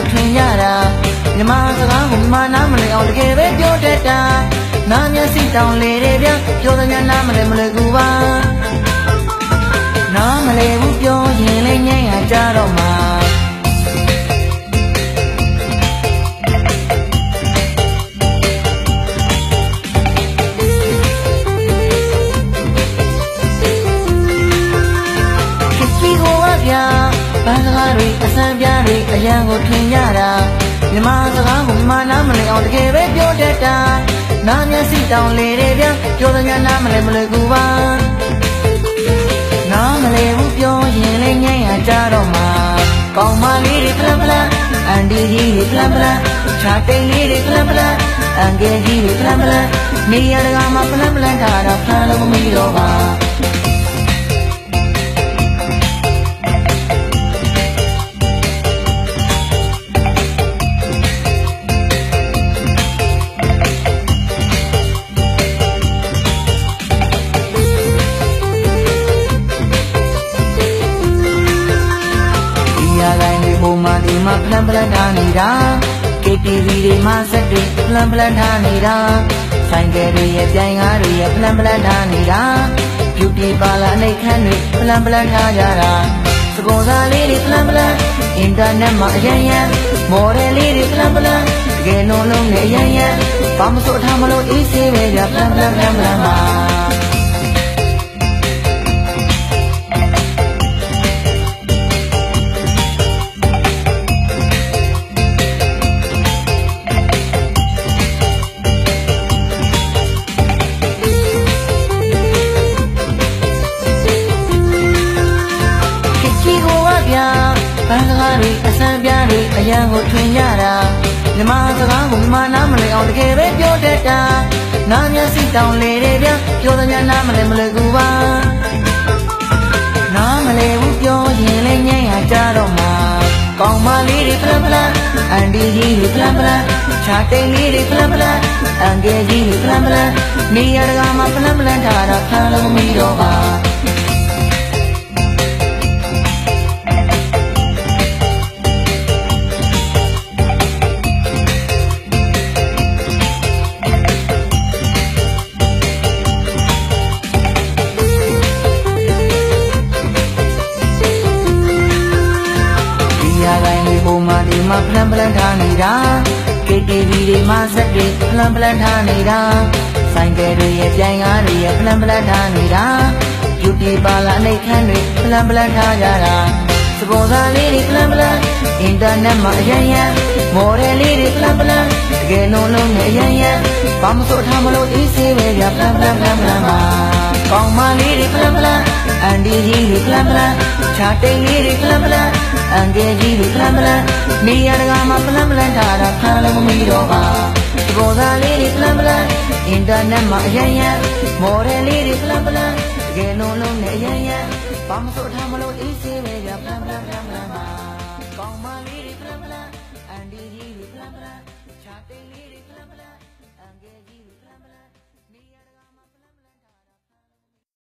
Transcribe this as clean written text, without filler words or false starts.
ကိုထွင်ရတာမြမစကားကိုမနာမလဲအောင်တကယ်ပဲပြောတတ်တာနာမျက်စိတောင်လေတယ်ဗျပြောစညာနာမလဲမလွယ်ကူပါနာမလဲဘူးပြောရင်လည်းညံ့ရကြတော့မှာဘာစကားတွေအစံပြားတွေအရန်ကိုထွင်ရတာမြမစကားကိုမနာမလဲအောင်တကယ်ပဲပြောတတ်တာနာမျက်စိတောင်လေတယ်ဗျပြောစညာနာမလဲမလွယ်ကူပါနာမလဲဘူးပြောရင်လည်းညံ့ရကြတော့မှာကောင်းမလေးတွေဖလန်ဖလန်အန်ဒီကြီးတွေဖလန်ဖလန်ခြာတိန်လေးတွေဖလန်ဖလန်အန်ကယ်ကြီးတွေဖလန်ဖလန်နေရတကာမှာဖလန်ဖလန်ထားတာဖလန်လို့မပြီးတော့ပါဒီမှာဖလန်ဖလန်ထားနေတာ KTV တွေမှာစက်တွေဖလန်ဖလန်ထားနေတာဆိုင်ကယ်တွေရဲ့ပြိုင်ကားတွေရဲ့ဖလန်ဖလန်ထားနေတာ Beauty Parlor အနေခန်းတွေဖလန်ဖလန်ထားကြတာစကွန်ဆာလေးတွေဖလန်ဖလန်အင်တာနက်မှာအရန်ရန်မော်ဒယ်လေးတွေဖလန်ဖလန်တကယ်လုံးလုံးနဲ့အရန်ရန်ဘာမစိုးထားမလို့အေးဆေးပဲကြဖလန်ဖလန်ဖလန်ဖလန်ပါဘာစကားတွေအစံပြားတွေအရန်ကိုထွင်ရတာမြမစကားကိုမနာမလဲအောင်တကယ်ပဲပြောတတ်တာနာမျက်စိတောင်လေတယ်ဗျပြောစညာနာမလဲမလွယ်ကူပါနာမလဲဘူးပြောရင်လည်းညံ့ရကြတော့မှာကောင်းမလေးတွေဖလန်ဖလန်အန်ဒီကြီးတွေဖလန်ဖလန်ခြာတိန်လေးတွေဖလန်ဖလန်အန်ကယ်ကြီးတွေဖလန်ဖလန်နေရတကာမှာဖလန်ဖလန်ထားတာဖလန်လို့မပြီးတော့ပါဒီမှာဖလန်ဖလန်ထားနေတာ KTV တွေမှာစက်တွေဖလန်ဖလန်ထားနေတာဆိုင်ကယ်တွေရဲ့ပြိုင်ကားတွေရဲ့ဖလန်ဖလန်ထားနေတာ Beauty Parlor အနေခန်းတွေဖလန်ဖလန်ထားကြတာစကွန်ဆာလေးတွေဖလန်ဖလန်အင်တာနက်မှာအရန်ရန်မော်ဒယ်လေးတွေဖလန်ဖလန်တကယ်လုံးလုံးနဲ့အရန်ရန်ဘာမစိုးထားမလို့အေးဆေးပဲကြဖလန်ဖလန်ဖလန်ဖလန်ပါကောင်းမလေးတွေဖလန်ဖလန်အန်ဒီကြီးတွေဖလန်ဖလန်ခြာတိန်လေးတွေဖလန်ဖလန်အန်ကယ်ကြီးတွေဖလန်ဖလန်နေရတကာမှာဖလန်ဖလန်ထားတာဖလန်လို့မပြီးတော့ပါစကွန်ဆာလေးတွေဖလန်ဖလန်အင်တာနက်မှာအရန်ရန်မော်ဒယ်လေးတွေဖလန်ဖလန်တကယ်လုံးလုံးနဲ့အရန်ရန်ဘာမစိုးထားမလို့